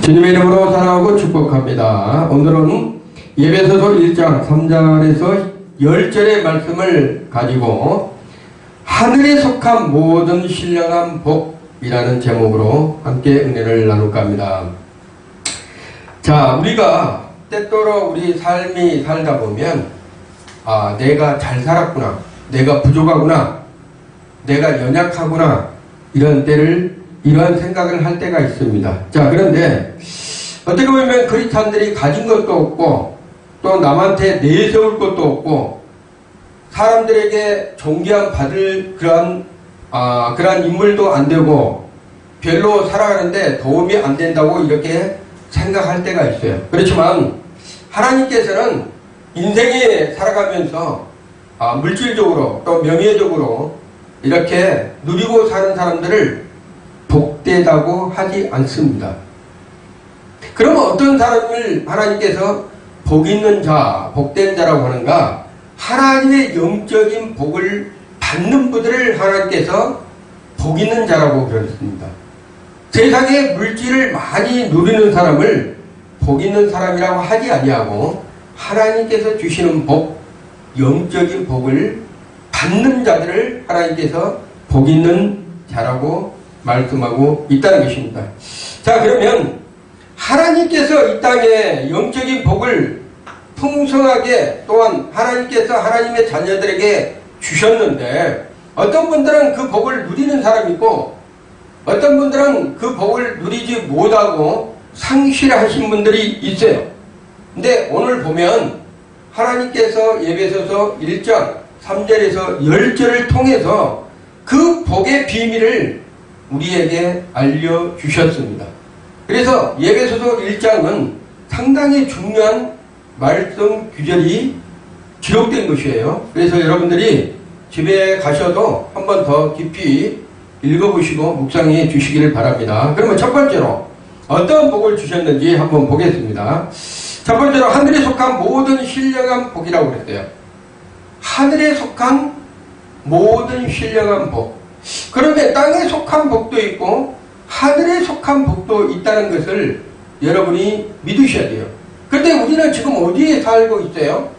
주님의 이름으로 사랑하고 축복합니다. 오늘은 에베소서 1장 3절에서 10절의 말씀을 가지고 하늘에 속한 모든 신령한 복이라는 제목으로 함께 은혜를 나눌까 합니다. 자, 우리가 때때로 우리 삶이 살다 보면 내가 잘 살았구나, 내가 부족하구나, 내가 연약하구나, 이런 생각을 할 때가 있습니다. 자, 그런데 어떻게 보면 크리스찬들이 가진 것도 없고 또 남한테 내세울 것도 없고 사람들에게 존경 받을 그런 인물도 안 되고 별로 살아가는데 도움이 안 된다고 이렇게 생각할 때가 있어요. 그렇지만 하나님께서는 인생에 살아가면서 물질적으로 또 명예적으로 이렇게 누리고 사는 사람들을 복되다고 하지 않습니다. 그러면 어떤 사람을 하나님께서 복 있는 자, 복된 자라고 하는가? 하나님의 영적인 복을 받는 분들을 하나님께서 복 있는 자라고 그랬습니다. 세상에 물질을 많이 누리는 사람을 복 있는 사람이라고 하지 아니하고 하나님께서 주시는 복, 영적인 복을 받는 자들을 하나님께서 복 있는 자라고 말씀하고 있다는 것입니다. 자, 그러면 하나님께서 이 땅에 영적인 복을 풍성하게 또한 하나님께서 하나님의 자녀들에게 주셨는데 어떤 분들은 그 복을 누리는 사람이 있고 어떤 분들은 그 복을 누리지 못하고 상실하신 분들이 있어요. 근데 오늘 보면 하나님께서 에베소서 1장 3절에서 10절을 통해서 그 복의 비밀을 우리에게 알려주셨습니다. 그래서 에베소서 1장은 상당히 중요한 말씀 구절이 기록된 것이에요. 그래서 여러분들이 집에 가셔도 한 번 더 깊이 읽어보시고 묵상해 주시기를 바랍니다. 그러면 첫 번째로 어떤 복을 주셨는지 한번 보겠습니다. 첫 번째로 하늘에 속한 모든 신령한 복이라고 그랬어요. 하늘에 속한 모든 신령한 복. 그런데 땅에 속한 복도 있고 하늘에 속한 복도 있다는 것을 여러분이 믿으셔야 돼요. 근데 우리는 지금 어디에 살고 있어요?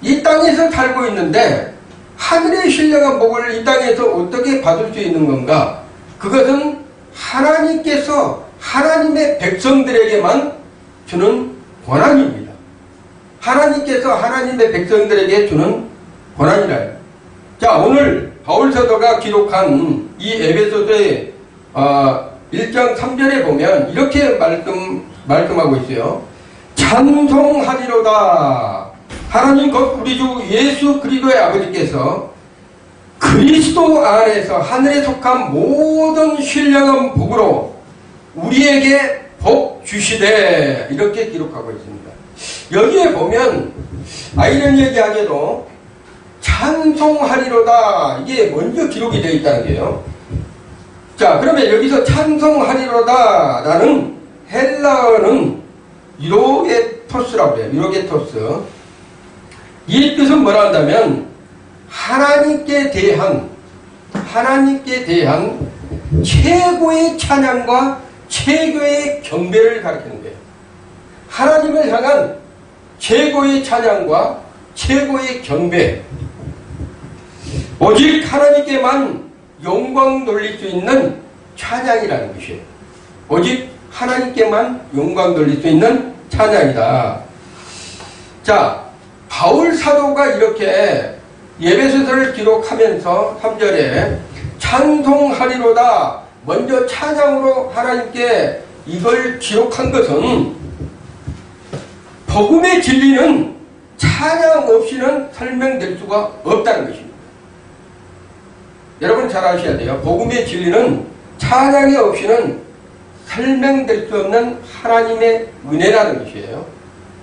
이 땅에서 살고 있는데 하늘의 신령한 복을 이 땅에서 어떻게 받을 수 있는 건가? 그것은 하나님께서 하나님의 백성들에게만 주는 권한입니다. 하나님께서 하나님의 백성들에게 주는 권한이라요. 자, 오늘 바울사도가 기록한 이 에베소서의 1장 3절에 보면 이렇게 말씀하고 있어요. 찬송하리로다. 하나님 곧 우리 주 예수 그리스도의 아버지께서 그리스도 안에서 하늘에 속한 모든 신령한 복으로 우리에게 복 주시되 이렇게 기록하고 있습니다. 여기에 보면 이런 얘기하게도 찬송하리로다 이게 먼저 기록이 되어 있다는 거예요. 자, 그러면 여기서 찬송하리로다 라는 헬라어는 유로게토스라고 해요. 유로게토스. 이 뜻은 뭐라 한다면 하나님께 대한 최고의 찬양과 최고의 경배를 가리키는 거예요. 하나님을 향한 최고의 찬양과 최고의 경배. 오직 하나님께만 영광 돌릴 수 있는 찬양이라는 것이에요. 오직 하나님께만 영광 돌릴 수 있는 찬양이다. 자, 바울 사도가 이렇게 에베소서를 기록하면서 3절에 찬송하리로다 먼저 찬양으로 하나님께 이걸 기록한 것은 복음의 진리는 찬양 없이는 설명될 수가 없다는 것입니다. 여러분 잘 아셔야 돼요. 복음의 진리는 찬양이 없이는 설명될 수 없는 하나님의 은혜라는 것이에요.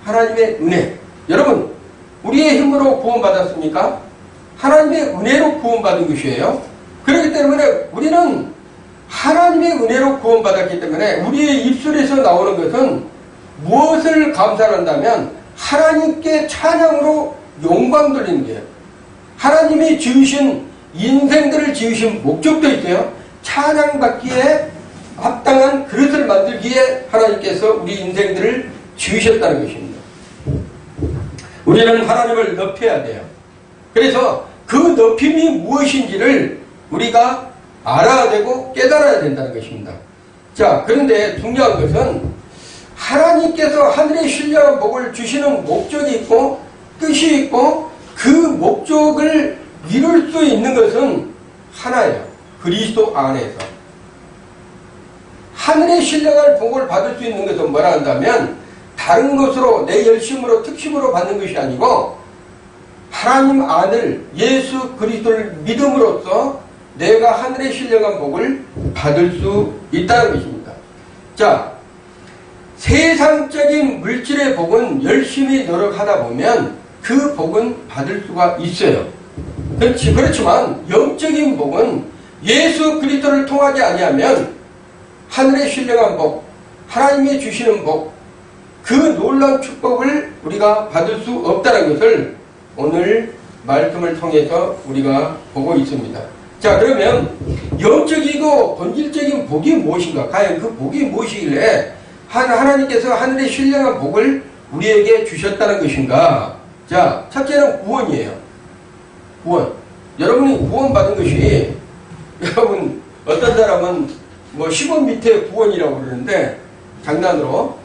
하나님의 은혜. 여러분, 우리의 힘으로 구원받았습니까? 하나님의 은혜로 구원받은 것이에요. 그렇기 때문에 우리는 하나님의 은혜로 구원받았기 때문에 우리의 입술에서 나오는 것은 무엇을 감사한다면 하나님께 찬양으로 영광 돌리는 거예요. 하나님이 지으신 인생들을 지으신 목적도 있어요. 찬양받기에 합당한 그릇을 만들기에 하나님께서 우리 인생들을 지으셨다는 것입니다. 우리는 하나님을 높여야 돼요. 그래서 그 높임이 무엇인지를 우리가 알아야 되고 깨달아야 된다는 것입니다. 자, 그런데 중요한 것은 하나님께서 하늘의 신령한 복을 주시는 목적이 있고 뜻이 있고 그 목적을 이룰 수 있는 것은 하나예요. 그리스도 안에서. 하늘의 신령한 복을 받을 수 있는 것은 뭐라 한다면 다른 것으로 내 열심으로 특심으로 받는 것이 아니고 하나님 아들 예수 그리스도를 믿음으로써 내가 하늘의 신령한 복을 받을 수 있다는 것입니다. 자, 세상적인 물질의 복은 열심히 노력하다 보면 그 복은 받을 수가 있어요. 그렇지만 영적인 복은 예수 그리스도를 통하지 아니하면 하늘의 신령한 복, 하나님이 주시는 복, 그 놀라운 축복을 우리가 받을 수 없다는 것을 오늘 말씀을 통해서 우리가 보고 있습니다. 자, 그러면 영적이고 본질적인 복이 무엇인가? 과연 그 복이 무엇이길래 하나님께서 하늘의 신령한 복을 우리에게 주셨다는 것인가? 자, 첫째는 구원이에요. 구원. 여러분이 구원받은 것이, 여러분, 어떤 사람은 뭐 10원 밑에 구원이라고 그러는데, 장난으로.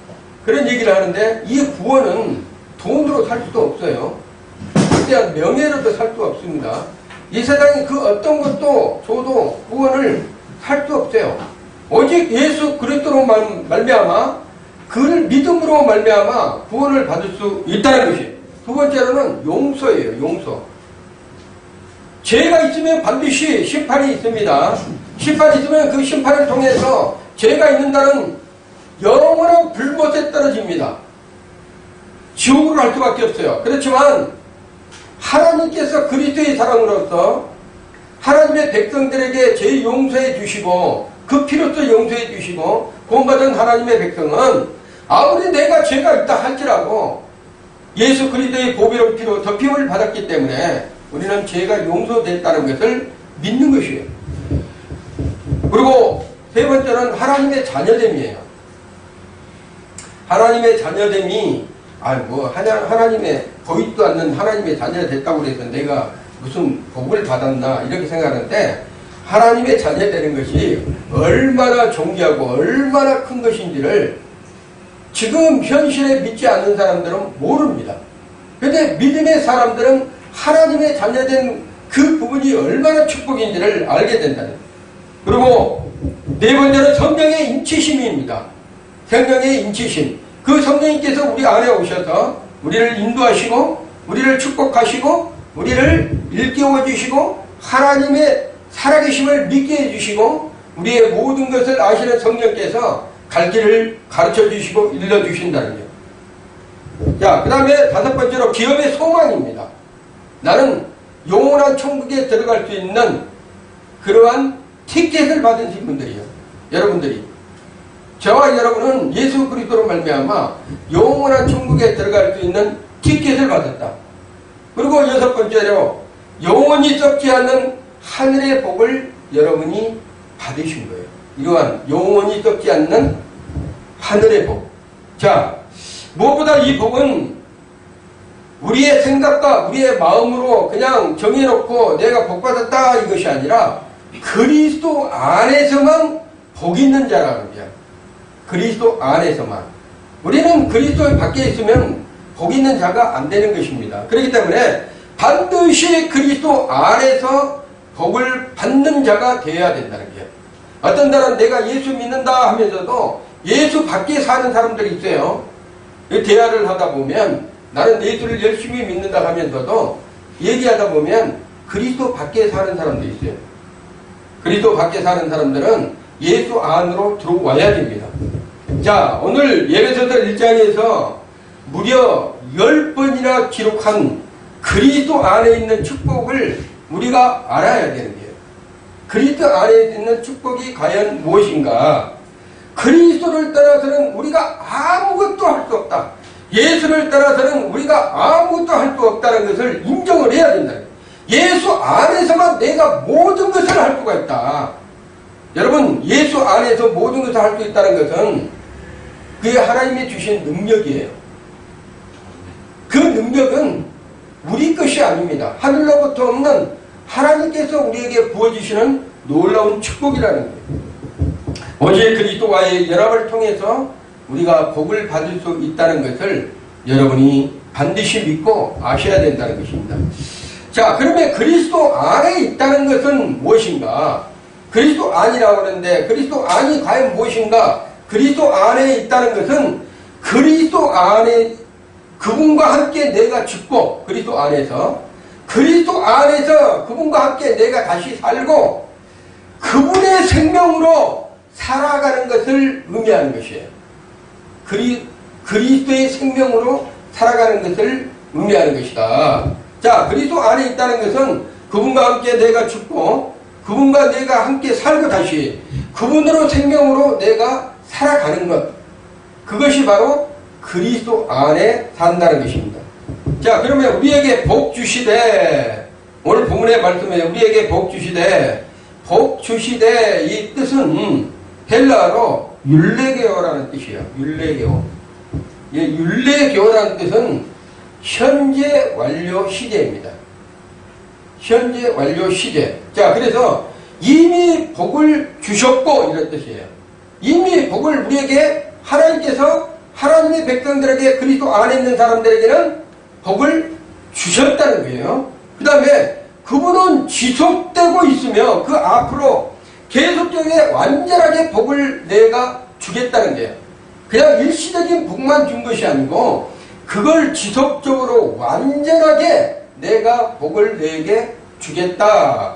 그런 얘기를 하는데, 이 구원은 돈으로 살 수도 없어요. 그냥 명예로도 살 수 없습니다. 이 세상에 그 어떤 것도 줘도 구원을 살 수 없어요. 오직 예수 그리스도로 말미암아 그를 믿음으로 말미암아 구원을 받을 수 있다는 것이. 두 번째로는 용서예요. 용서. 죄가 있으면 반드시 심판이 있습니다. 심판이 있으면 그 심판을 통해서 죄가 있는다는 영원한 불못에 떨어집니다. 지옥으로 갈 수밖에 없어요. 그렇지만 하나님께서 그리스도의 사랑으로서 하나님의 백성들에게 죄 용서해 주시고 그 피로써 용서해 주시고 구원받은 하나님의 백성은 아무리 내가 죄가 있다 할지라도 예수 그리스도의 보배로운 피로 덮임을 받았기 때문에 우리는 죄가 용서됐다는 것을 믿는 것이에요. 그리고 세 번째는 하나님의 자녀됨이에요. 하나님의 자녀됨이 하나님의 보이지도 않는 하나님의 자녀가 됐다고 해서 내가 무슨 복을 받았나 이렇게 생각하는데 하나님의 자녀 되는 것이 얼마나 존귀하고 얼마나 큰 것인지를 지금 현실에 믿지 않는 사람들은 모릅니다. 그런데 믿음의 사람들은 하나님의 자녀된 그 부분이 얼마나 축복인지를 알게 된다는 거예요. 그리고 네 번째는 성령의 인치심입니다. 성령의 인치심. 그 성령님께서 우리 안에 오셔서 우리를 인도하시고 우리를 축복하시고 우리를 일깨워 주시고 하나님의 살아계심을 믿게 해주시고 우리의 모든 것을 아시는 성령께서 갈 길을 가르쳐 주시고 일러 주신다는 거예요. 자, 그 다음에 다섯 번째로 기업의 소망입니다. 나는 영원한 천국에 들어갈 수 있는 그러한 티켓을 받으신 분들이에요. 여러분들이. 저와 여러분은 예수 그리스도로 말미암아 영원한 천국에 들어갈 수 있는 티켓을 받았다. 그리고 여섯 번째로 영원히 썩지 않는 하늘의 복을 여러분이 받으신 거예요. 이러한 영원히 썩지 않는 하늘의 복. 자, 무엇보다 이 복은 우리의 생각과 우리의 마음으로 그냥 정해놓고 내가 복 받았다 이것이 아니라 그리스도 안에서만 복 있는 자라는 거야. 그리스도 안에서만. 우리는 그리스도 밖에 있으면 복 있는 자가 안 되는 것입니다. 그렇기 때문에 반드시 그리스도 안에서 복을 받는 자가 되어야 된다는 거예요. 어떤 사람은 내가 예수 믿는다 하면서도 예수 밖에 사는 사람들이 있어요. 대화를 하다 보면 나는 예수를 열심히 믿는다 하면서도 얘기하다 보면 그리스도 밖에 사는 사람도 있어요. 그리스도 밖에 사는 사람들은 예수 안으로 들어와야 됩니다. 자, 오늘 예배서서 1장에서 무려 10번이나 기록한 그리스도 안에 있는 축복을 우리가 알아야 되는 거예요. 그리스도 안에 있는 축복이 과연 무엇인가? 그리스도를 떠나서는 우리가 아무것도 할 수 없다. 예수를 떠나서는 우리가 아무것도 할 수 없다는 것을 인정을 해야 된다. 예수 안에서만 내가 모든 것을 할 수가 있다. 여러분, 예수 안에서 모든 것을 할 수 있다는 것은 그게 하나님이 주신 능력이에요. 그 능력은 우리 것이 아닙니다. 하늘로부터 없는 하나님께서 우리에게 부어주시는 놀라운 축복이라는 거예요. 오직 그리스도와의 연합을 통해서 우리가 복을 받을 수 있다는 것을 여러분이 반드시 믿고 아셔야 된다는 것입니다. 자, 그러면 그리스도 안에 있다는 것은 무엇인가? 그리스도 안이라고 하는데 그리스도 안이 과연 무엇인가? 그리스도 안에 있다는 것은 그리스도 안에 그분과 함께 내가 죽고 그리스도 안에서 그분과 함께 내가 다시 살고 그분의 생명으로 살아가는 것을 의미하는 것이에요. 그리스도의 생명으로 살아가는 것을 의미하는 것이다. 자, 그리스도 안에 있다는 것은 그분과 함께 내가 죽고 그분과 내가 함께 살고 다시 그분으로 생명으로 내가 살아가는 것. 그것이 바로 그리스도 안에 산다는 것입니다. 자, 그러면 우리에게 복 주시되, 오늘 본문의 말씀에 우리에게 복 주시되, 복 주시되 이 뜻은 헬라어로 율레게오라는 뜻이에요. 율레게오. 율레게오라는 뜻은 현재 완료 시제입니다. 현재 완료 시제. 자, 그래서 이미 복을 주셨고 이런 뜻이에요. 이미 복을 우리에게 하나님께서 하나님의 백성들에게 그리스도 안에 있는 사람들에게는 복을 주셨다는 거예요. 그 다음에 그분은 지속되고 있으며 그 앞으로 계속적인 완전하게 복을 내가 주겠다는 거예요. 그냥 일시적인 복만 준 것이 아니고 그걸 지속적으로 완전하게 내가 복을 내게 주겠다.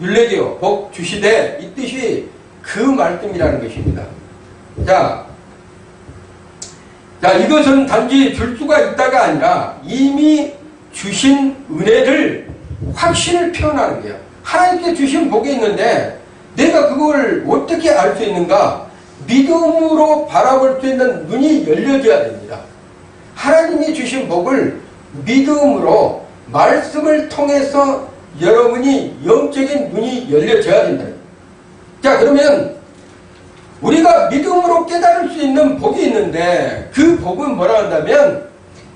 율레게오, 복 주시되 이 뜻이 그 말씀이라는 것입니다. 자, 이것은 단지 줄 수가 있다가 아니라 이미 주신 은혜를 확신을 표현하는 거예요. 하나님께 주신 복이 있는데 내가 그걸 어떻게 알 수 있는가? 믿음으로 바라볼 수 있는 눈이 열려져야 됩니다. 하나님이 주신 복을 믿음으로 말씀을 통해서 여러분이 영적인 눈이 열려져야 된다. 자, 그러면 우리가 믿음으로 깨달을 수 있는 복이 있는데 그 복은 뭐라 한다면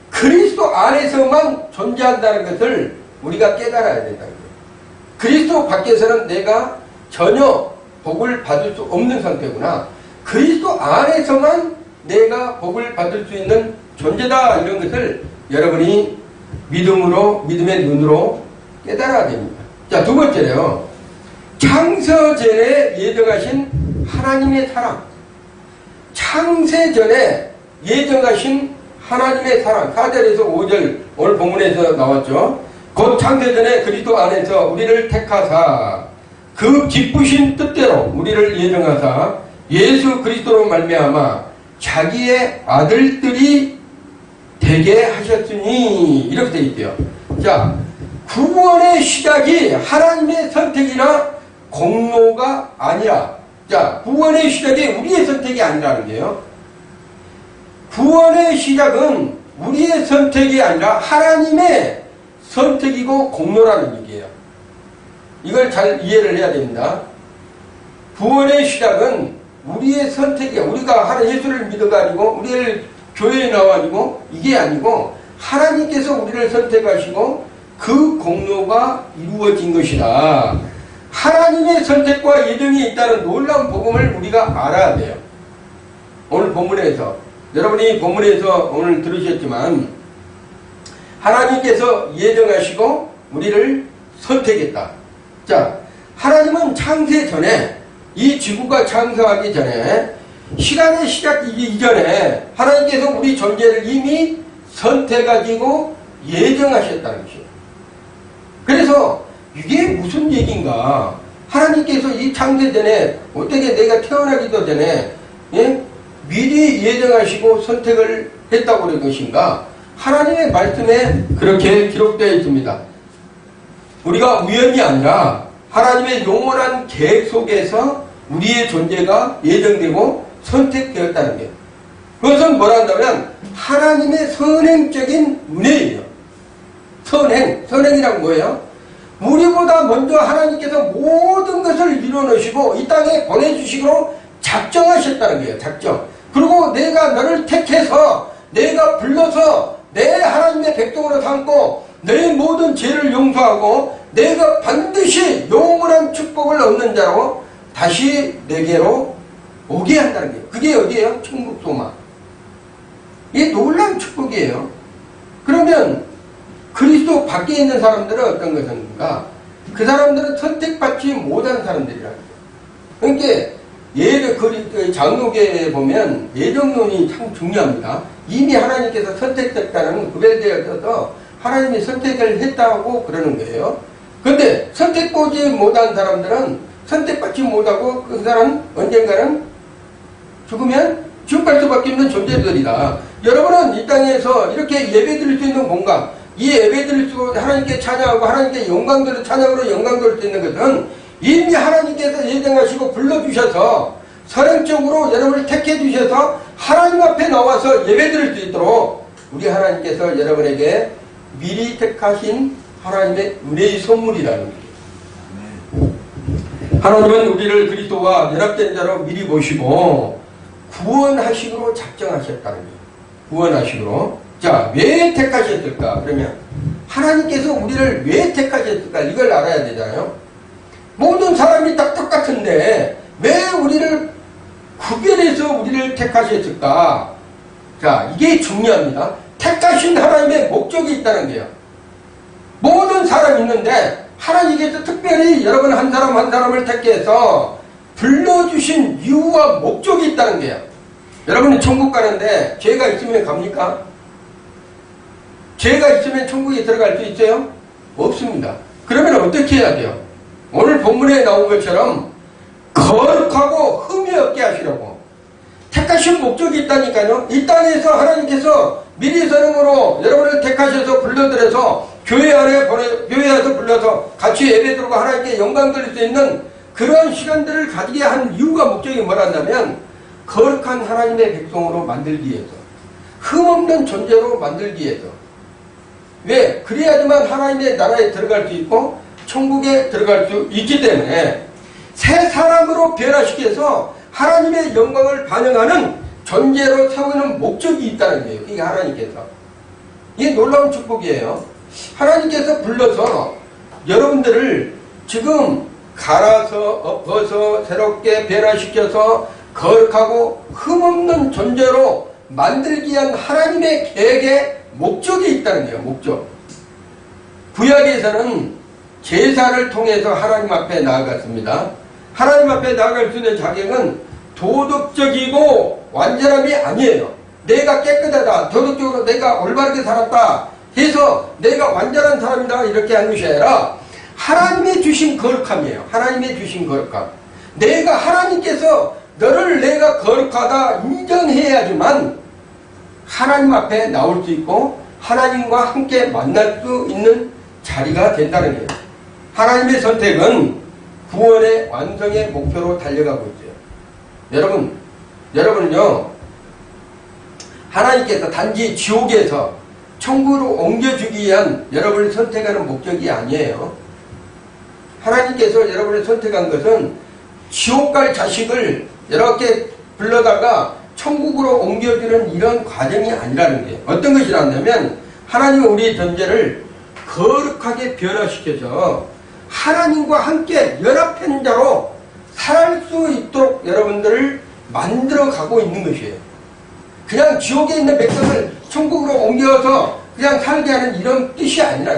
그리스도 안에서만 존재한다는 것을 우리가 깨달아야 된다는 거예요. 그리스도 밖에서는 내가 전혀 복을 받을 수 없는 상태구나. 그리스도 안에서만 내가 복을 받을 수 있는 존재다. 이런 것을 여러분이 믿음의 눈으로 깨달아야 됩니다. 자, 두 번째로요. 창세전에 예정하신 하나님의 사랑. 창세전에 예정하신 하나님의 사랑. 4절에서 5절 오늘 본문에서 나왔죠. 곧 창세전에 그리스도 안에서 우리를 택하사 그 기쁘신 뜻대로 우리를 예정하사 예수 그리스도로 말미암아 자기의 아들들이 되게 하셨으니 이렇게 되어 있대요. 자, 구원의 시작이 하나님의 선택이나 공로가 아니라, 자, 구원의 시작이 우리의 선택이 아니라는 거예요. 구원의 시작은 우리의 선택이 아니라 하나님의 선택이고 공로라는 얘기예요. 이걸 잘 이해를 해야 됩니다. 구원의 시작은 우리의 선택이야. 우리가 예수를 믿어가지고 우리를 교회에 나와가지고 이게 아니고 하나님께서 우리를 선택하시고 그 공로가 이루어진 것이다. 하나님의 선택과 예정이 있다는 놀라운 복음을 우리가 알아야 돼요. 오늘 본문에서 여러분이 본문에서 오늘 들으셨지만 하나님께서 예정하시고 우리를 선택했다. 자, 하나님은 창세 전에 이 지구가 창세하기 전에 시간의 시작이기 이전에 하나님께서 우리 존재를 이미 선택하시고 예정하셨다는 것이에요. 그래서 이게 무슨 얘기인가? 하나님께서 이 창세 전에 어떻게 내가 태어나기도 전에 미리 예정하시고 선택을 했다고 그런 것인가? 하나님의 말씀에 그렇게 기록되어 있습니다. 우리가 우연이 아니라 하나님의 영원한 계획 속에서 우리의 존재가 예정되고 선택되었다는 게, 그것은 뭐라 한다면 하나님의 선행적인 은혜예요. 선행이란 뭐예요? 우리보다 먼저 하나님께서 모든 것을 이루어놓으시고 이 땅에 보내주시기로 작정하셨다는 거예요. 작정. 그리고 내가 너를 택해서 내가 불러서 내 하나님의 백성으로 삼고 내 모든 죄를 용서하고 내가 반드시 영원한 축복을 얻는 자로 다시 내게로 오게 한다는 거예요. 그게 어디예요? 천국 소망. 이게 놀라운 축복이에요. 그러면 그리스도 밖에 있는 사람들은 어떤 것인가? 그 사람들은 선택받지 못한 사람들이라는 거예요. 그러니까 예를 장로교에 보면 예정론이 참 중요합니다. 이미 하나님께서 선택됐다는 구별되어서 하나님이 선택을 했다고 그러는 거예요. 그런데 선택받지 못한 사람들은 선택받지 못하고 그 사람은 언젠가는 죽으면 지옥갈 수밖에 없는 존재들이다. 여러분은 이 땅에서 이렇게 예배드릴 수 있는 공간, 이 예배드릴 수 하나님께 찬양하고 하나님께 영광들을 찬양으로 영광드릴 수 있는 것은 이미 하나님께서 예정하시고 불러주셔서 선행적으로 여러분을 택해 주셔서 하나님 앞에 나와서 예배드릴 수 있도록 우리 하나님께서 여러분에게 미리 택하신 하나님의 은혜의 선물이라는 거예요. 하나님은 우리를 그리스도와 연합된 자로 미리 보시고 구원하시기로 작정하셨다는 거예요. 구원하시기로. 자, 왜 택하셨을까? 그러면 하나님께서 우리를 왜 택하셨을까? 이걸 알아야 되잖아요. 모든 사람이 다 똑같은데 왜 우리를 구별해서 우리를 택하셨을까? 자, 이게 중요합니다. 택하신 하나님의 목적이 있다는 거예요. 모든 사람이 있는데 하나님께서 특별히 여러분 한 사람 한 사람을 택해서 불러주신 이유와 목적이 있다는 거예요. 여러분이 천국 가는데 죄가 있으면 갑니까? 죄가 있으면 천국에 들어갈 수 있어요? 없습니다. 그러면 어떻게 해야 돼요? 오늘 본문에 나온 것처럼 거룩하고 흠이 없게 하시려고 택하신 목적이 있다니까요. 이 땅에서 하나님께서 미리 선언으로 여러분을 택하셔서 불러들여서 교회 안에서 불러서 같이 예배드리고 하나님께 영광 드릴 수 있는 그런 시간들을 가지게 한 이유가 목적이 뭐란다면 거룩한 하나님의 백성으로 만들기 위해서, 흠없는 존재로 만들기 위해서. 왜? 그래야지만 하나님의 나라에 들어갈 수 있고 천국에 들어갈 수 있기 때문에 새 사람으로 변화시켜서 하나님의 영광을 반영하는 존재로 세우는 목적이 있다는 거예요. 이게 하나님께서. 이게 놀라운 축복이에요. 하나님께서 불러서 여러분들을 지금 갈아서 엎어서 새롭게 변화시켜서 거룩하고 흠없는 존재로 만들기 위한 하나님의 계획에 목적이 있다는 거예요. 목적. 구약에서는 제사를 통해서 하나님 앞에 나아갔습니다. 하나님 앞에 나아갈 수 있는 자격은 도덕적이고 완전함이 아니에요. 내가 깨끗하다, 도덕적으로 내가 올바르게 살았다 해서 내가 완전한 사람이다 이렇게 하는 것이 아니라 하나님이 주신 거룩함이에요. 하나님이 주신 거룩함. 내가 하나님께서 너를 내가 거룩하다 인정해야지만 하나님 앞에 나올 수 있고 하나님과 함께 만날 수 있는 자리가 된다는 거예요. 하나님의 선택은 구원의 완성의 목표로 달려가고 있어요. 여러분은요, 하나님께서 단지 지옥에서 천국으로 옮겨주기 위한 여러분을 선택하는 목적이 아니에요. 하나님께서 여러분을 선택한 것은 지옥 갈 자식을 이렇게 불러다가 천국으로 옮겨주는 이런 과정이 아니라는 게 어떤 것이라면 하나님은 우리의 존재를 거룩하게 변화시켜서 하나님과 함께 연합한 자로 살 수 있도록 여러분들을 만들어 가고 있는 것이에요. 그냥 지옥에 있는 백성을 천국으로 옮겨서 그냥 살게 하는 이런 뜻이 아니라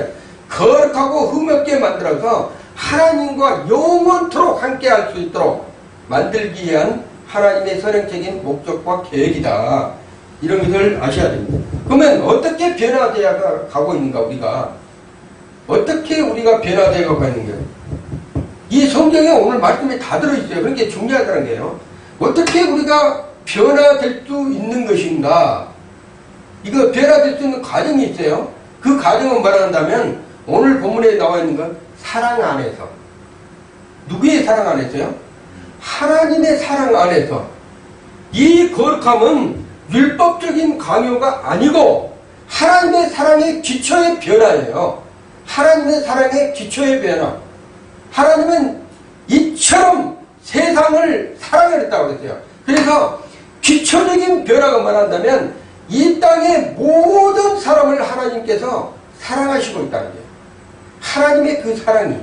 거룩하고 흠없게 만들어서 하나님과 영원토록 함께 할 수 있도록 만들기 위한 하나님의 선행적인 목적과 계획이다. 이런 것을 아셔야 됩니다. 그러면 어떻게 변화되어 가고 있는가 우리가? 어떻게 우리가 변화되어 가고 있는 거예요? 이 성경에 오늘 말씀이 다 들어있어요. 그런 게 중요하다는 거예요. 어떻게 우리가 변화될 수 있는 것인가? 이거 변화될 수 있는 과정이 있어요. 그 과정은 뭐라 한다면 오늘 본문에 나와 있는 건 사랑 안에서. 누구의 사랑 안에서요? 하나님의 사랑 안에서. 이 거룩함은 율법적인 강요가 아니고 하나님의 사랑의 기초의 변화예요. 하나님의 사랑의 기초의 변화. 하나님은 이처럼 세상을 사랑했다고 그랬어요. 그래서 기초적인 변화가 말한다면 이 땅의 모든 사람을 하나님께서 사랑하시고 있다는 거예요. 하나님의 그 사랑이.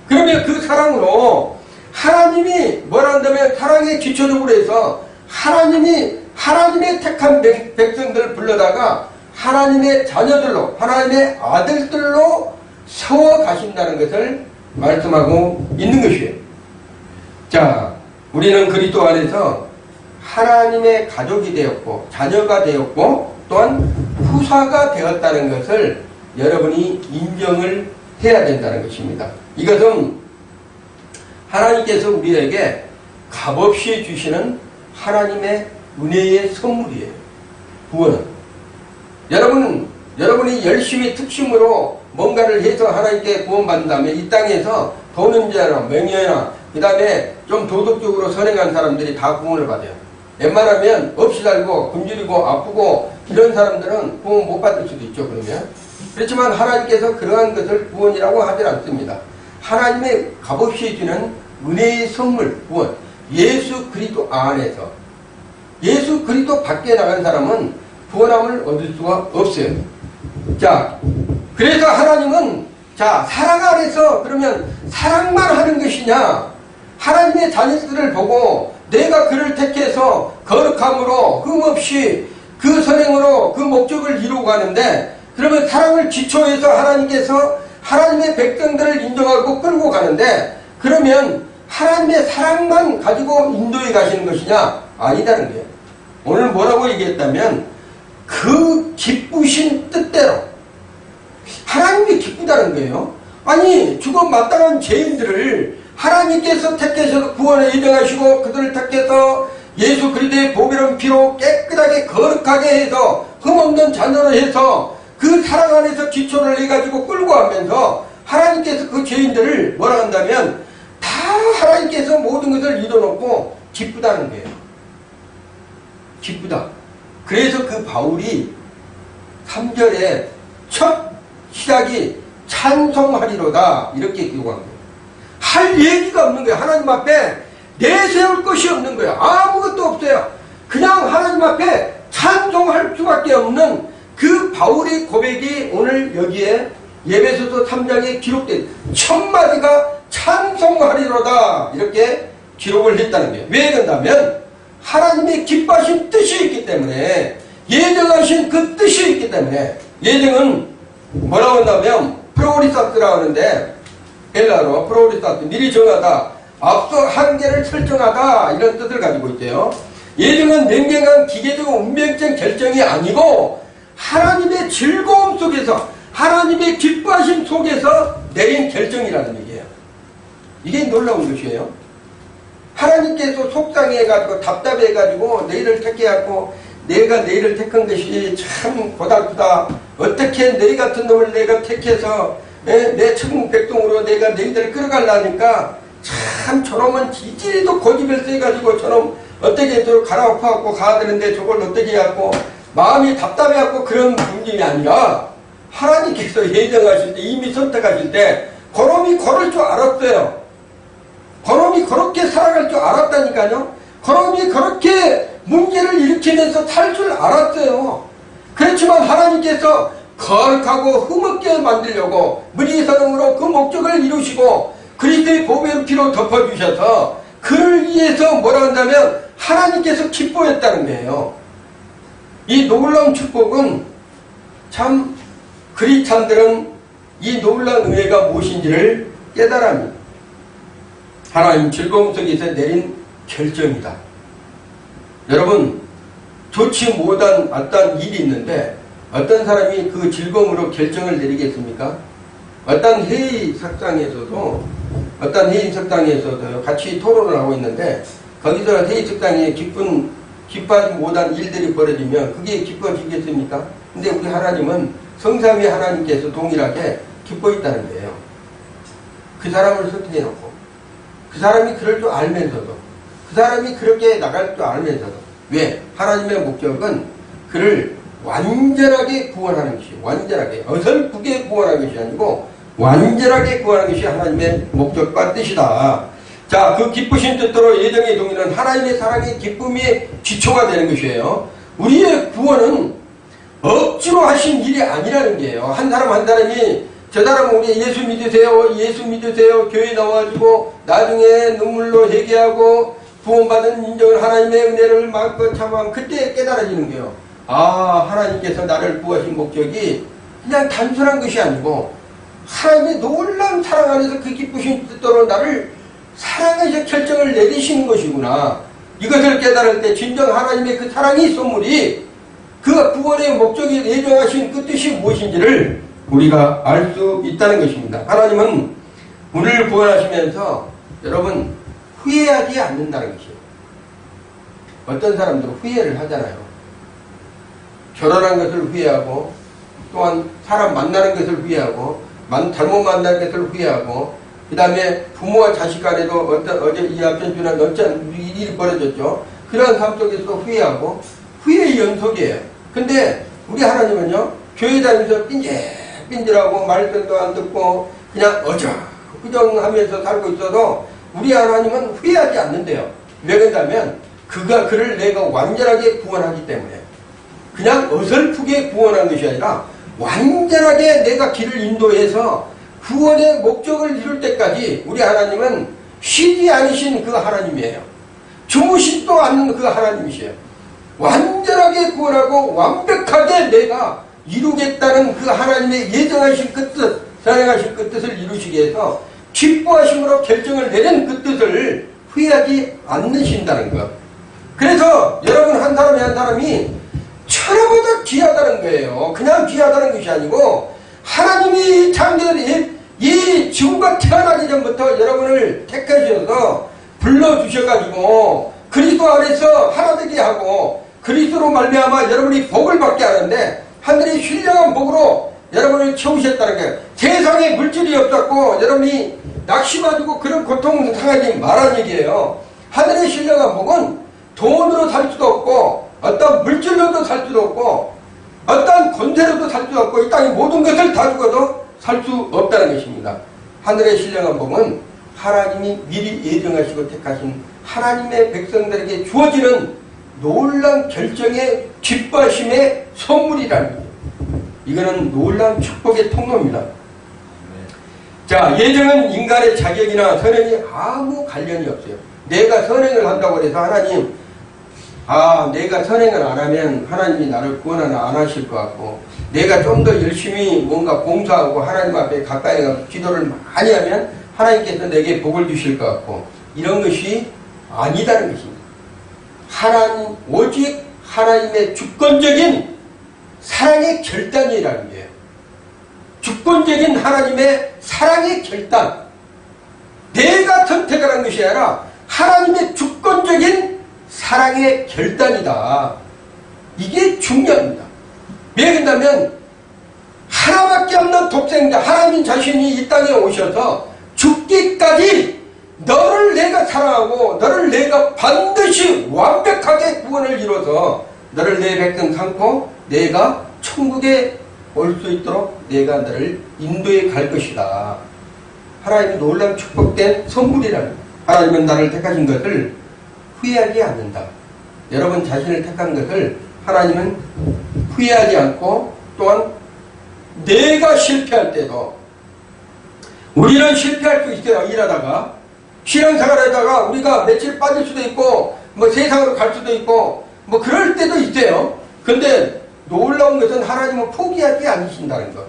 그러면 그 사랑으로 하나님이 뭐라 한다면 사랑의 기초적으로 해서 하나님이 하나님의 택한 백성들을 불러다가 하나님의 자녀들로, 하나님의 아들들로 세워 가신다는 것을 말씀하고 있는 것이에요. 자, 우리는 그리스도 안에서 하나님의 가족이 되었고 자녀가 되었고 또한 후사가 되었다는 것을 여러분이 인정을 해야 된다는 것입니다. 이것은 하나님께서 우리에게 값없이 주시는 하나님의 은혜의 선물이에요. 구원은. 여러분이 열심히 특심으로 뭔가를 해서 하나님께 구원받는다면 이 땅에서 돈은 자나 명예나 그 다음에 좀 도덕적으로 선행한 사람들이 다 구원을 받아요. 웬만하면 없이 살고 굶주리고 아프고 이런 사람들은 구원 못 받을 수도 있죠. 그러면 그렇지만 하나님께서 그러한 것을 구원이라고 하지 않습니다. 하나님의 값없이 주는 은혜의 선물 구원. 예수 그리스도 안에서 예수 그리스도 밖에 나간 사람은 구원함을 얻을 수가 없어요. 자, 그래서 하나님은 자 사랑 안에서 그러면 사랑만 하는 것이냐? 하나님의 자녀들을 보고 내가 그를 택해서 거룩함으로 흠없이 그 선행으로 그 목적을 이루고 가는데 그러면 사랑을 기초해서 하나님께서 하나님의 백성들을 인정하고 끌고 가는데 그러면 하나님의 사랑만 가지고 인도해 가시는 것이냐? 아니다는 거예요. 오늘 뭐라고 얘기했다면 그 기쁘신 뜻대로 하나님이 기쁘다는 거예요. 아니 죽어 마땅한 죄인들을 하나님께서 택하셔서 구원에 인정하시고 그들을 택해서 예수 그리스도의 보배로운 피로 깨끗하게 거룩하게 해서 흠없는 자녀로 해서 그 사랑 안에서 기초를 해가지고 끌고 가면서 하나님께서 그 죄인들을 뭐라 한다면 다 하나님께서 모든 것을 이뤄놓고 기쁘다는 거예요. 기쁘다. 그래서 그 바울이 3절에 첫 시작이 찬송하리로다 이렇게 기록한 거예요. 할 얘기가 없는 거예요. 하나님 앞에 내세울 것이 없는 거예요. 아무것도 없어요. 그냥 하나님 앞에 찬송할 수밖에 없는 그 바울의 고백이 오늘 여기에 에베소서 3장에 기록된 첫 마디가 찬송하리로다 이렇게 기록을 했다는 거예요. 왜 그런다면 하나님의 기뻐하신 뜻이 있기 때문에 예정하신 그 뜻이 있기 때문에 예정은 뭐라고 한다면 프로리사스라고 하는데 헬라로 프로리사스 미리 정하다 앞서 한계를 설정하다 이런 뜻을 가지고 있대요. 예정은 냉정한 기계적 운명적 결정이 아니고 하나님의 즐거움 속에서 하나님의 기뻐하심 속에서 내린 결정이라는 얘기예요. 이게 놀라운 것이에요. 하나님께서 속상해가지고 답답해가지고 너희를 택해갖고 내가 너희를 택한 것이 참 고달프다. 어떻게 너희 같은 놈을 내가 택해서 내 천국 백성으로 내가 너희들을 끌어가려니까 참 저놈은 지질도 고집을 써가지고 저놈 어떻게 저 갈아엎어갖고 가야 되는데 저걸 어떻게 해갖고 마음이 답답해갖고 그런 문제이 아니라 하나님께서 예정하실 때 이미 선택하실 때 그놈이 걸을 줄 알았어요. 그놈이 그렇게 살아갈 줄 알았다니까요. 그놈이 그렇게 문제를 일으키면서 살 줄 알았어요. 그렇지만 하나님께서 거룩하고 흠없게 만들려고 무리사랑으로 그 목적을 이루시고 그리스도의 보배의 피로 덮어주셔서 그를 위해서 뭐라 한다면 하나님께서 기뻐했다는 거예요. 이 놀라운 축복은 참 그리스도인들은 이 놀라운 은혜가 무엇인지를 깨달아합니다. 하나님 즐거움 속에서 내린 결정이다. 여러분 좋지 못한 어떤 일이 있는데 어떤 사람이 그 즐거움으로 결정을 내리겠습니까? 어떤 회의석상에서도 같이 토론을 하고 있는데 거기서 회의석상에 기뻐하지 못한 일들이 벌어지면 그게 기뻐지겠습니까? 근데 우리 하나님은 성삼위 하나님께서 동일하게 기뻐 있다는 거예요. 그 사람을 선택해놓고 그 사람이 그럴 줄 알면서도 그 사람이 그렇게 나갈 줄 알면서도 왜? 하나님의 목적은 그를 완전하게 구원하는 것이, 완전하게 어설프게 구원하는 것이 아니고 완전하게 구원하는 것이 하나님의 목적과 뜻이다. 자, 그 기쁘신 뜻대로 예정의 동의는 하나님의 사랑의 기쁨의 기초가 되는 것이에요. 우리의 구원은 억지로 하신 일이 아니라는 게요. 한 사람 한 사람이 저 사람은 우리 예수 믿으세요, 예수 믿으세요, 교회 나와가지고 나중에 눈물로 회개하고 구원받은 인정을 하나님의 은혜를 마음껏 참아하면 그때 깨달아지는 거예요. 아, 하나님께서 나를 구하신 목적이 그냥 단순한 것이 아니고 하나님의 놀라운 사랑 안에서 그 기쁘신 뜻대로 나를 사랑해서 결정을 내리시는 것이구나. 이것을 깨달을 때 진정 하나님의 그 사랑의 선물이 그 구원의 목적이 예정하신 그 뜻이 무엇인지를 우리가 알 수 있다는 것입니다. 하나님은 우리를 구원하시면서 여러분 후회하지 않는다는 것이에요. 어떤 사람들은 후회를 하잖아요. 결혼한 것을 후회하고 또한 사람 만나는 것을 후회하고 잘못 만난 것을 후회하고 그 다음에 부모와 자식 간에도 어제 이 앞전 주는 어떤 일이 벌어졌죠. 그러한 삶 속에서도 후회하고 후회의 연속이에요. 근데 우리 하나님은요, 교회 다니면서 삔질하고 말씀도 안 듣고 그냥 어정하면서 살고 있어도 우리 하나님은 후회하지 않는데요. 왜 그런다면 그를 내가 완전하게 구원하기 때문에 그냥 어설프게 구원한 것이 아니라 완전하게 내가 길을 인도해서 구원의 목적을 이룰 때까지 우리 하나님은 쉬지 않으신 그 하나님이에요. 주무시지도 않는 그 하나님이세요. 완전하게 구원하고 완벽하게 내가 이루겠다는 그 하나님의 예정하신 그 뜻, 사랑하신 그 뜻을 이루시기 위해서 기뻐하심으로 결정을 내린 그 뜻을 후회하지 않으신다는 것. 그래서 여러분 한 사람이 한 사람이 천하보다 귀하다는 거예요. 그냥 귀하다는 것이 아니고 하나님이 창조된 이 지구가 태어나기 전부터 여러분을 택하셔서 불러주셔가지고 그리스도 안에서 하나 되게 하고 그리스도로 말미암아 여러분이 복을 받게 하는데 하늘의 신령한 복으로 여러분을 채우셨다는 거예요. 세상에 물질이 없었고 여러분이 낙심하고 그런 고통 상하지 말란 얘기예요. 하늘의 신령한 복은 돈으로 살 수도 없고 어떤 물질로도 살 수도 없고 어떤 권세로도 살 수 없고 이 땅의 모든 것을 다 죽어도 살 수 없다는 것입니다. 하늘의 신령한 복은 하나님이 미리 예정하시고 택하신 하나님의 백성들에게 주어지는 놀라운 결정의 기뻐하심의 선물이라는 거예요. 이거는 놀라운 축복의 통로입니다. 자, 예정은 인간의 자격이나 선행이 아무 관련이 없어요. 내가 선행을 한다고 해서 하나님, 내가 선행을 안 하면 하나님이 나를 구원하나 안 하실 것 같고, 내가 좀 더 열심히 뭔가 봉사하고 하나님 앞에 가까이 가서 기도를 많이 하면 하나님께서 내게 복을 주실 것 같고, 이런 것이 아니다는 것입니다. 오직 하나님의 주권적인 사랑의 결단이라는 거예요. 주권적인 하나님의 사랑의 결단. 내가 선택을 한 것이 아니라 하나님의 주권적인 사랑의 결단이다. 이게 중요합니다. 왜 그런다면 하나밖에 없는 독생자 하나님 자신이 이 땅에 오셔서 죽기까지 너를 내가 사랑하고 너를 내가 반드시 완벽하게 구원을 이뤄서 너를 내 백성 삼고 내가 천국에 올 수 있도록 내가 너를 인도해 갈 것이다. 하나님이 놀라운 축복된 선물이라는 거예요. 하나님은 나를 택하신 것을 후회하지 않는다. 여러분 자신을 택한 것을 하나님은 후회하지 않고 또한 내가 실패할 때도 우리는 실패할 수 있어요. 일하다가 신앙생활하다가 우리가 며칠 빠질 수도 있고 뭐 세상으로 갈 수도 있고 뭐 그럴 때도 있어요. 근데 놀라운 것은 하나님은 포기하지 않으신다는 것.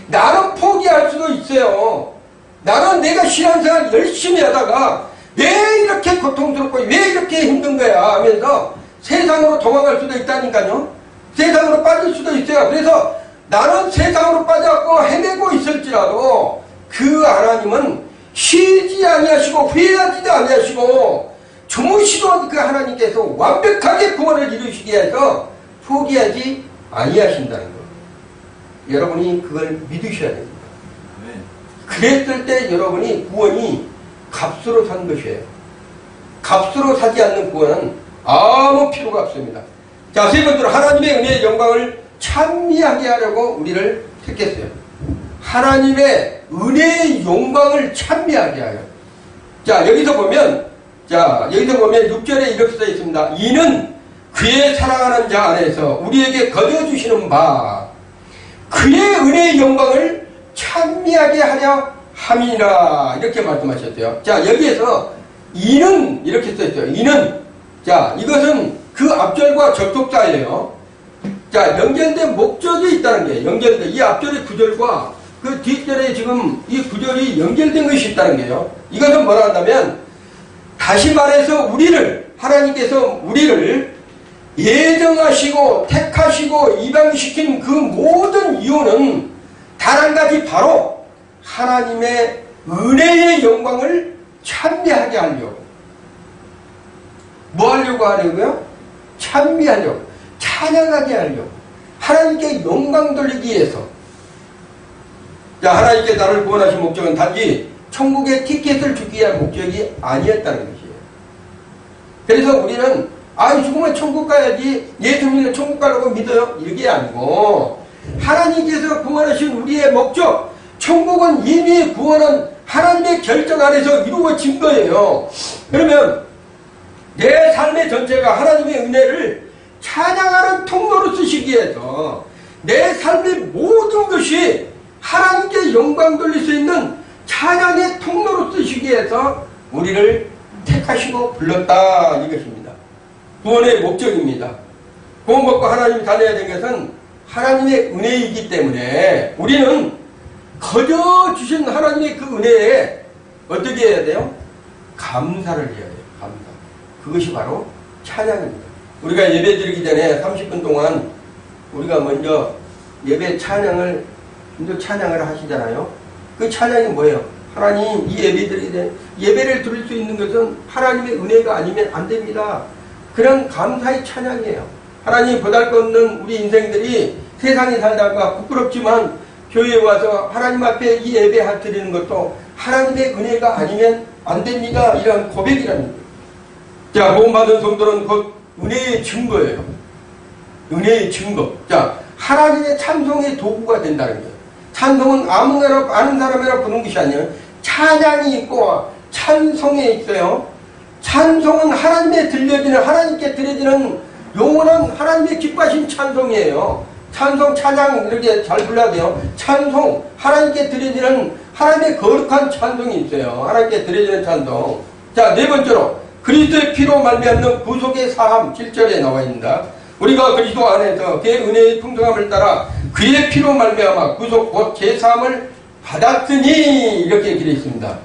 나는 포기할 수도 있어요. 나는 내가 신앙생활 열심히 하다가 왜 이렇게 고통스럽고 왜 이렇게 힘든 거야 하면서 세상으로 도망갈 수도 있다니까요. 세상으로 빠질 수도 있어요. 그래서 나는 세상으로 빠져갖고 헤매고 있을지라도 그 하나님은 쉬지 아니하시고 후회하지도 아니하시고 주무시던 그 하나님께서 완벽하게 구원을 이루시기 위해서 포기하지 아니하신다는 것. 여러분이 그걸 믿으셔야 됩니다. 그랬을 때 여러분이 구원이 값으로 산 것이에요. 값으로 사지 않는 구원은 아무 필요가 없습니다. 자, 세 번째로 하나님의 은혜의 영광을 찬미하게 하려고 우리를 택했어요. 하나님의 은혜의 영광을 찬미하게 하여. 자, 여기서 보면 6절에 이렇게 써 있습니다. 이는 그의 사랑하는 자 안에서 우리에게 거저주시는 바 그의 은혜의 영광을 찬미하게 하려 함이라 이렇게 말씀하셨어요. 자, 여기에서 이는 이렇게 써 있어요. 이는, 자, 이것은 그 앞절과 접속사예요. 자, 연결된 목적이 있다는 게 연결된 이 앞절의 구절과 그 뒷절에 지금 이 구절이 연결된 것이 있다는 게요. 이것은 뭐라 한다면 다시 말해서 하나님께서 우리를 예정하시고 택하시고 입양시킨 그 모든 이유는 단 한 가지, 바로 하나님의 은혜의 영광을 찬미하게 하려고. 뭐 하려고 하려고요? 찬미하려고, 찬양하게 하려고, 하나님께 영광 돌리기 위해서. 자, 하나님께 나를 구원하신 목적은 단지 천국의 티켓을 주기 위한 목적이 아니었다는 것이에요. 그래서 우리는 죽으면 천국 가야지, 예수 믿는 천국 가려고 믿어요, 이게 아니고 하나님께서 구원하신 우리의 목적, 천국은 이미 구원한 하나님의 결정 안에서 이루어진 거예요. 그러면 내 삶의 전체가 하나님의 은혜를 찬양하는 통로로 쓰시기 위해서 내 삶의 모든 것이 하나님께 영광 돌릴 수 있는 찬양의 통로로 쓰시기 위해서 우리를 택하시고 불렀다, 이것입니다. 구원의 목적입니다. 구원받고 하나님이 다녀야 되는 것은 하나님의 은혜이기 때문에 우리는 거저 주신 하나님의 그 은혜에 어떻게 해야 돼요? 감사를 해야 돼요. 감사. 그것이 바로 찬양입니다. 우리가 예배 드리기 전에 30분 동안 우리가 먼저 예배 찬양을 하시잖아요. 그 찬양이 뭐예요? 하나님, 이 예배를 드릴 수 있는 것은 하나님의 은혜가 아니면 안 됩니다. 그런 감사의 찬양이에요. 하나님, 보잘것없는 우리 인생들이 세상에 살다가 부끄럽지만 교회에 와서 하나님 앞에 이 예배 드리는 것도 하나님의 은혜가 아니면 안 됩니다. 이런 고백이라는 거예요. 자, 구원받은 성도는 곧 은혜의 증거예요. 은혜의 증거. 자, 하나님의 찬송의 도구가 된다는 거예요. 찬송은 아무나 아는 사람이라 부르는 것이 아니에요. 찬양이 있고 찬송에 있어요. 찬송은 하나님께 드려지는 영원한 하나님의 기뻐하신 찬송이에요. 찬송, 찬양 이렇게 잘 불러야 돼요. 찬송, 하나님께 드려지는 하나님의 거룩한 찬송이 있어요. 하나님께 드려지는 찬송. 자, 네 번째로 그리스도의 피로 말미암는 구속의 사함, 7절에 나와 있습니다. 우리가 그리스도 안에서 그의 은혜의 풍성함을 따라 그의 피로 말미암아 구속 곧 제사함을 받았으니 이렇게 기록되어 있습니다.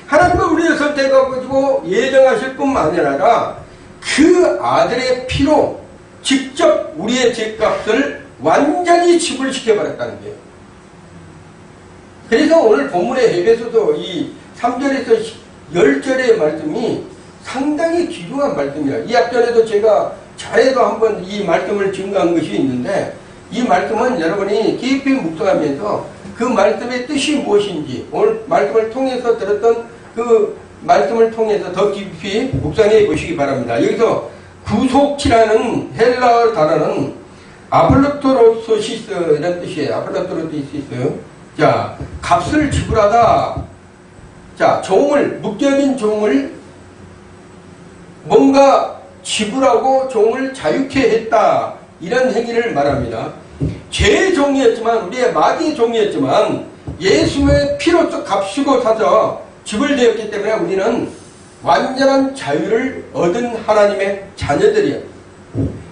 하나님은 우리를 선택하고 예정하실 뿐만 아니라 그 아들의 피로 직접 우리의 죄값을 완전히 지불시켜버렸다는 거예요. 그래서 오늘 본문의 에베소서 이 3절에서 10절의 말씀이 상당히 귀중한 말씀이에요. 이 앞전에도 제가 잘해도 한번 이 말씀을 증거한 것이 있는데, 이 말씀은 여러분이 깊이 묵상하면서 그 말씀의 뜻이 무엇인지 오늘 말씀을 통해서 들었던 그 말씀을 통해서 더 깊이 묵상해 보시기 바랍니다. 여기서 구속이라는 헬라어 단어는 아폴로토로소시스 이런 뜻이에요. 아폴로토로시스. 자, 값을 지불하다. 자, 묶여진 종을 뭔가 지불하고 종을 자유케 했다. 이런 행위를 말합니다. 죄의 종이었지만, 우리의 마귀의 종이었지만 예수의 피로써 값주고 사서 지불되었기 때문에 우리는 완전한 자유를 얻은 하나님의 자녀들이에요.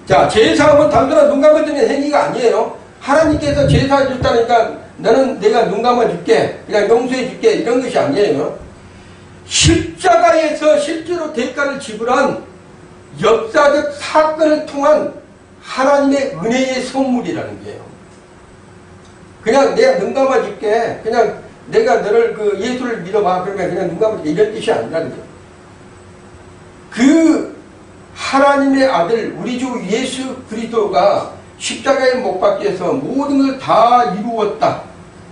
자, 제사함은 단순한 눈 감아주는 행위가 아니에요. 하나님께서 제사해 줬다니까 내가 눈 감아줄게, 그냥 용서해 줄게, 이런 것이 아니에요. 십자가에서 실제로 대가를 지불한 역사적 사건을 통한 하나님의 은혜의 선물이라는 거예요. 그냥 내가 눈 감아줄게, 그냥 내가 너를 예수를 믿어봐, 그러면 그냥 눈 감아줄게, 이런 뜻이 아니라는 거예요. 그 하나님의 아들 우리 주 예수 그리스도가 십자가에 못 박혀서 모든 걸 다 이루었다,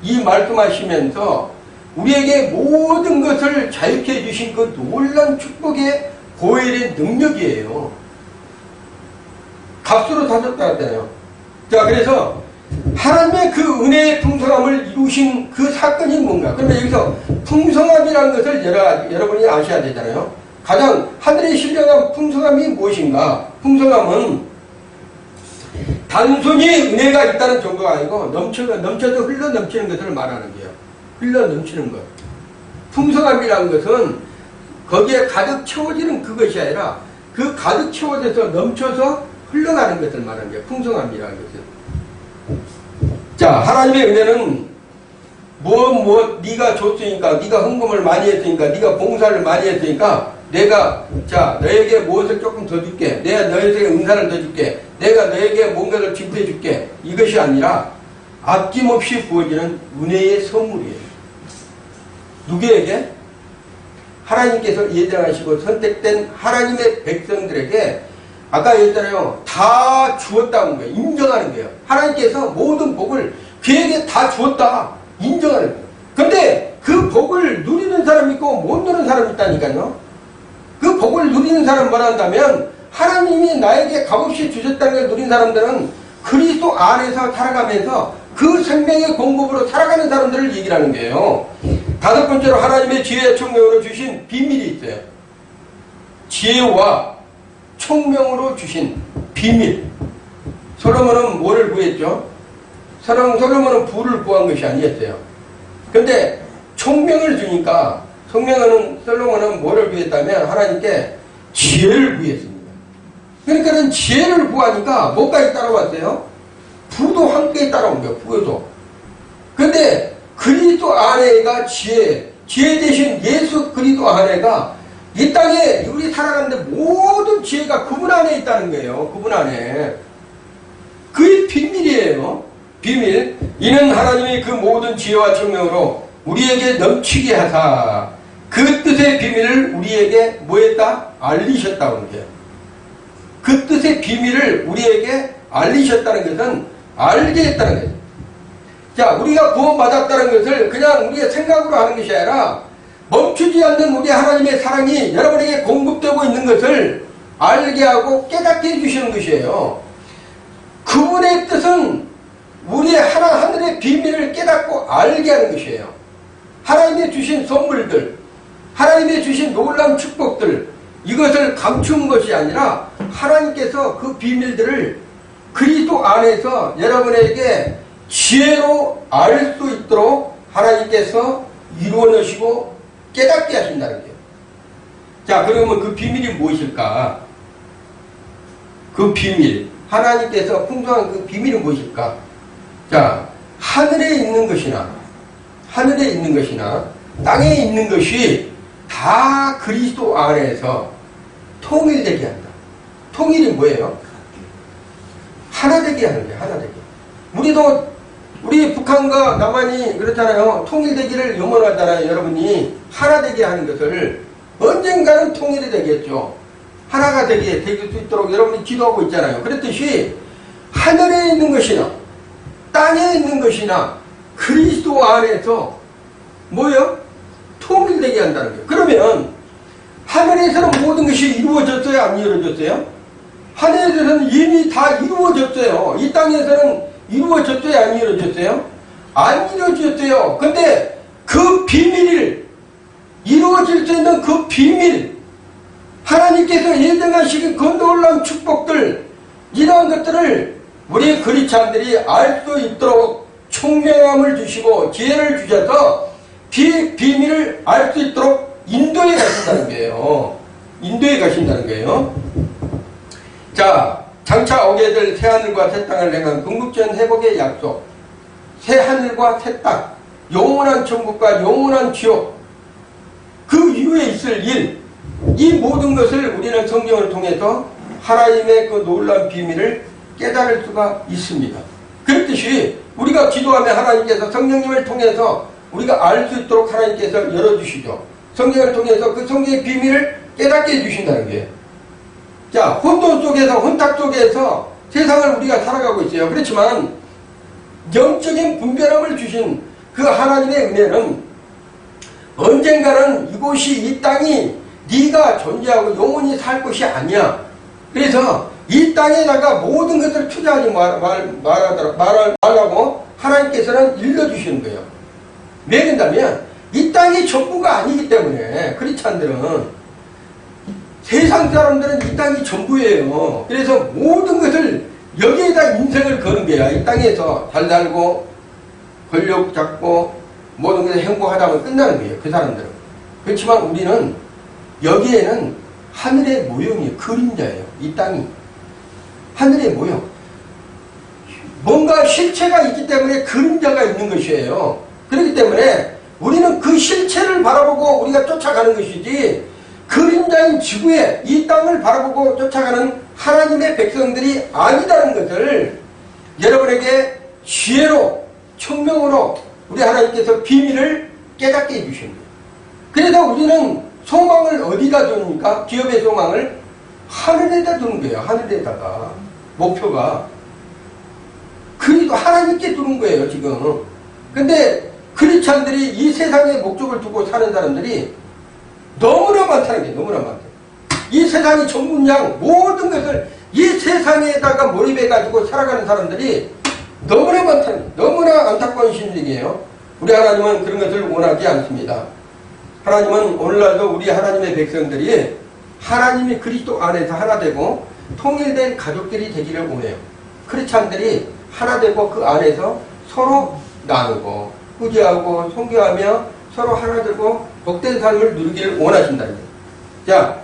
이 말씀하시면서 우리에게 모든 것을 자유케 해주신 그 놀라운 축복의 보혈의 능력이에요. 값으로 사셨다 했잖아요. 자, 그래서 하나님의 그 은혜의 풍성함을 이루신 그 사건이 뭔가? 그러면 여기서 풍성함이라는 것을 여러분이 아셔야 되잖아요. 가장 하늘의 신령한 풍성함이 무엇인가? 풍성함은 단순히 은혜가 있다는 정도가 아니고 넘쳐서 흘러 넘치는 것을 말하는 거예요. 흘러 넘치는 것. 풍성함이라는 것은 거기에 가득 채워지는 그것이 아니라 그 가득 채워져서 넘쳐서 흘러가는 것을 말하는 거예요. 풍성함이라는 것은. 자, 하나님의 은혜는 네가 줬으니까, 네가 헌금을 많이 했으니까, 네가 봉사를 많이 했으니까 내가 너에게 무엇을 조금 더 줄게. 내가 너에게 은사를 더 줄게. 내가 너에게 뭔가를 기부해 줄게. 이것이 아니라 아낌없이 부어지는 은혜의 선물이에요. 누구에게? 하나님께서 예정하시고 선택된 하나님의 백성들에게 아까 얘기했잖아요. 다 주었다는 거예요. 인정하는 거예요. 하나님께서 모든 복을 그에게 다 주었다. 인정하는 거예요. 근데 그 복을 누리는 사람이 있고 못 누리는 사람이 있다니까요. 그 복을 누리는 사람 뭐라 한다면 하나님이 나에게 값없이 주셨다는 걸 누린 사람들은 그리스도 안에서 살아가면서 그 생명의 공급으로 살아가는 사람들을 얘기를 하는 거예요. 다섯 번째로 하나님의 지혜와 총명으로 주신 비밀이 있어요. 지혜와 총명으로 주신 비밀. 솔로몬은 뭐를 구했죠? 솔로몬은 부를 구한 것이 아니었어요. 근데 총명을 주니까 솔로몬은 뭐를 구했다면 하나님께 지혜를 구했습니다. 그러니까는 지혜를 구하니까 뭐까지 따라왔어요? 부도 함께 따라온 거예요. 부도. 근데 그리스도 안에가 지혜 대신 예수 그리스도 안에가 이 땅에 우리 살아가는데 모든 지혜가 그분 안에 있다는 거예요. 그분 안에. 그게 비밀이에요. 비밀. 이는 하나님이 그 모든 지혜와 총명으로 우리에게 넘치게 하사 그 뜻의 비밀을 우리에게 뭐했다? 알리셨다고 하는 거예요. 그 뜻의 비밀을 우리에게 알리셨다는 것은 알게 했다는 거예요. 자, 우리가 구원받았다는 것을 그냥 우리의 생각으로 하는 것이 아니라 멈추지 않는 우리 하나님의 사랑이 여러분에게 공급되고 있는 것을 알게 하고 깨닫게 해주시는 것이에요. 그분의 뜻은 우리의 하늘의 비밀을 깨닫고 알게 하는 것이에요. 하나님의 주신 선물들, 하나님의 주신 놀라운 축복들, 이것을 감춘 것이 아니라 하나님께서 그 비밀들을 그리스도 안에서 여러분에게 지혜로 알 수 있도록 하나님께서 이루어 놓으시고 깨닫게 하신다는 거예요. 자, 그러면 그 비밀이 무엇일까? 그 비밀, 하나님께서 풍성한 그 비밀은 무엇일까? 자, 하늘에 있는 것이나 땅에 있는 것이 다 그리스도 안에서 통일되게 한다. 통일이 뭐예요? 하나 되게 하는 거예요. 하나 되게. 우리 북한과 남한이 그렇잖아요. 통일되기를 염원하잖아요. 여러분이 하나 되게 하는 것을 언젠가는 통일이 되겠죠. 하나가 되게 될 수 있도록 여러분이 기도하고 있잖아요. 그렇듯이 하늘에 있는 것이나 땅에 있는 것이나 그리스도 안에서 뭐예요? 통일되게 한다는 거예요. 그러면 하늘에서는 모든 것이 이루어졌어요? 안 이루어졌어요? 하늘에서는 이미 다 이루어졌어요. 이 땅에서는 이루어졌어요? 안 이루어졌어요? 안 이루어졌어요. 근데 그 비밀을 이루어질 수 있는 그 비밀, 하나님께서 예정하시는 그 놀라운 축복들, 이러한 것들을 우리 그리스도인들이 알 수 있도록 총명함을 주시고 지혜를 주셔서 비밀을 알 수 있도록 인도에 가신다는 거예요. 인도에 가신다는 거예요. 자, 장차 오게 될 새하늘과 새 땅을 향한 궁극적인 회복의 약속, 새하늘과 새 땅, 영원한 천국과 영원한 지옥, 그 이후에 있을 일, 이 모든 것을 우리는 성경을 통해서 하나님의 그 놀라운 비밀을 깨달을 수가 있습니다. 그렇듯이 우리가 기도하면 하나님께서 성령님을 통해서 우리가 알 수 있도록 하나님께서 열어주시죠. 성경을 통해서 그 성경의 비밀을 깨닫게 해주신다는 거예요. 자, 혼돈 속에서, 혼탁 속에서 세상을 우리가 살아가고 있어요. 그렇지만 영적인 분별함을 주신 그 하나님의 은혜는 언젠가는 이곳이, 이 땅이 네가 존재하고 영원히 살 곳이 아니야. 그래서 이 땅에다가 모든 것을 투자하지 말라고 하나님께서는 일러주시는 거예요. 왜 그런다면 이 땅이 전부가 아니기 때문에 크리스찬들은 세상 사람들은 이 땅이 전부예요. 그래서 모든 것을 여기에다 인생을 거는 거야. 이 땅에서 잘 살고 권력 잡고 모든 것을 행복하다 하면 끝나는 거예요. 그 사람들은. 그렇지만 우리는 여기에는 하늘의 모형이에요. 그림자예요. 이 땅이. 하늘의 모형. 뭔가 실체가 있기 때문에 그림자가 있는 것이에요. 그렇기 때문에 우리는 그 실체를 바라보고 우리가 쫓아가는 것이지 그림자인 지구에 이 땅을 바라보고 쫓아가는 하나님의 백성들이 아니다는 것을 여러분에게 지혜로 청명으로 우리 하나님께서 비밀을 깨닫게 해주신 거예요. 그래서 우리는 소망을 어디다 두니까 기업의 소망을 하늘에다 두는 거예요. 하늘에다가 목표가 그리고 하나님께 두는 거예요. 지금. 근데 크리스찬들이 이 세상에 목적을 두고 사는 사람들이 너무나 많다는 게 너무나 많다. 이 세상이 전문양 모든 것을 이 세상에다가 몰입해가지고 살아가는 사람들이 너무나 많다는 게 너무나 안타까운 심정이에요. 우리 하나님은 그런 것을 원하지 않습니다. 하나님은 오늘날도 우리 하나님의 백성들이 하나님이 그리스도 안에서 하나 되고 통일된 가족들이 되기를 원해요. 크리스찬들이 하나 되고 그 안에서 서로 나누고 의지하고 선교하며 서로 하나 되고 복된 삶을 누리기를 원하신다는 거예요. 자,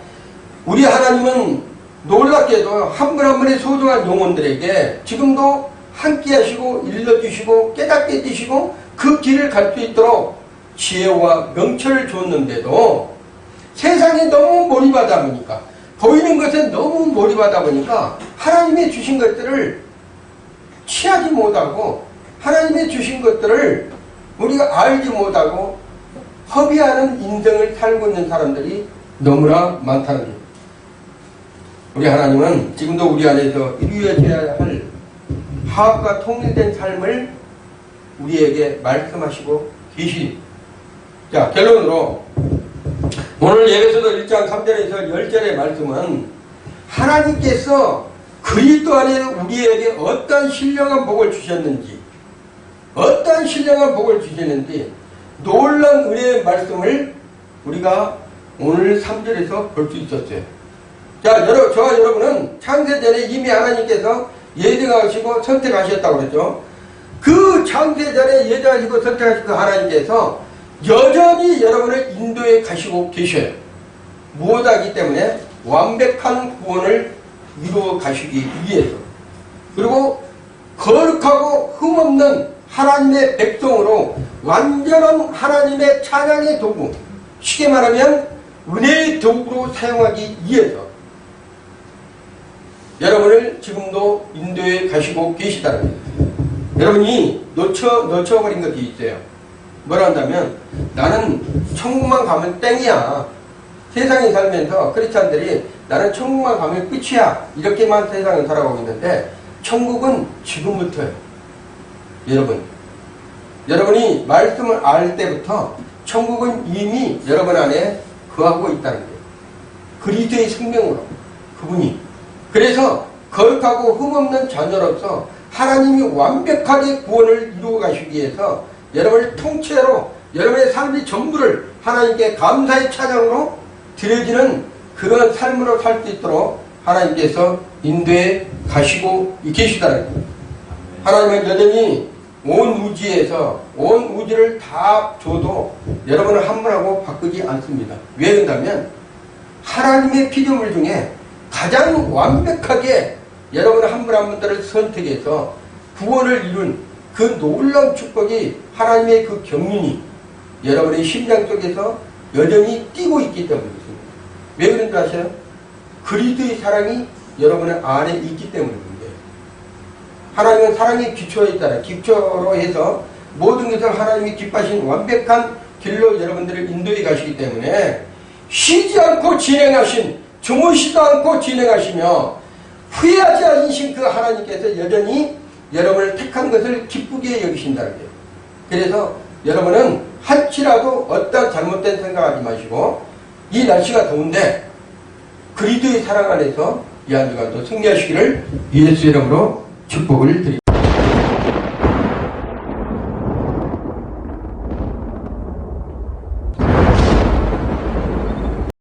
우리 하나님은 놀랍게도 한 분 한 분의 소중한 영혼들에게 지금도 함께 하시고 일러주시고 깨닫게 해주시고 그 길을 갈 수 있도록 지혜와 명철을 줬는데도 세상에 너무 몰입하다 보니까 보이는 것에 너무 몰입하다 보니까 하나님의 주신 것들을 취하지 못하고 하나님의 주신 것들을 우리가 알지 못하고 허비하는 인생을 살고 있는 사람들이 너무나 많다는 거예요. 우리 하나님은 지금도 우리 안에서 이루어져야 할 화합과 통일된 삶을 우리에게 말씀하시고 계시. 자, 결론으로 오늘 예배서도 1장 3절에서 10절의 말씀은 하나님께서 그리스도 안에 우리에게 어떤 신령한 복을 주셨는지 어떤 신령한 복을 주셨는지 놀라운 은혜의 말씀을 우리가 오늘 3절에서 볼 수 있었어요. 자, 저와 여러분은 창세전에 이미 하나님께서 예정하시고 선택하셨다고 그랬죠. 그 창세전에 예정하시고 선택하신 그 하나님께서 여전히 여러분을 인도에 가시고 계셔요. 무엇하기 때문에 완벽한 구원을 이루어 가시기 위해서. 그리고 거룩하고 흠없는 하나님의 백성으로 완전한 하나님의 찬양의 도구, 쉽게 말하면 은혜의 도구로 사용하기 위해서 여러분을 지금도 인도에 가시고 계시다는 거예요. 여러분이 놓쳐버린 것이 있어요. 뭐라 한다면 나는 천국만 가면 땡이야. 세상에 살면서 크리스찬들이 나는 천국만 가면 끝이야. 이렇게만 세상을 살아가고 있는데 천국은 지금부터예요. 여러분이 말씀을 알 때부터 천국은 이미 여러분 안에 거하고 있다는 거예요. 그리스도의 생명으로 그분이. 그래서 거룩하고 흠없는 자녀로서 하나님이 완벽하게 구원을 이루어 가시기 위해서 여러분을 통째로 여러분의 삶의 전부를 하나님께 감사의 찬양으로 드려지는 그런 삶으로 살 수 있도록 하나님께서 인도에 가시고 계시다는 거예요. 하나님은 여전히 온 우주에서 온 우주를 다 줘도 여러분을 한 분하고 바꾸지 않습니다. 왜 그런다면 하나님의 피조물 중에 가장 완벽하게 여러분 한 분 한 분들을 선택해서 구원을 이룬 그 놀라운 축복이 하나님의 그 경륜이 여러분의 심장 속에서 여전히 뛰고 있기 때문입니다. 왜 그런 줄 아세요? 그리스도의 사랑이 여러분의 안에 있기 때문입니다. 하나님은 사랑의 기초에 있다라 기초로 해서 모든 것을 하나님이 기뻐하신 완벽한 길로 여러분들을 인도해 가시기 때문에 쉬지 않고 진행하신 주무시도 않고 진행하시며 후회하지 않으신 그 하나님께서 여전히 여러분을 택한 것을 기쁘게 여기신다는 거예요. 그래서 여러분은 한치라도 어떤 잘못된 생각하지 마시고 이 날씨가 더운데 그리스도의 사랑 안에서 이 한 주간도 승리하시기를 예수 이름으로 축복을 드립니다.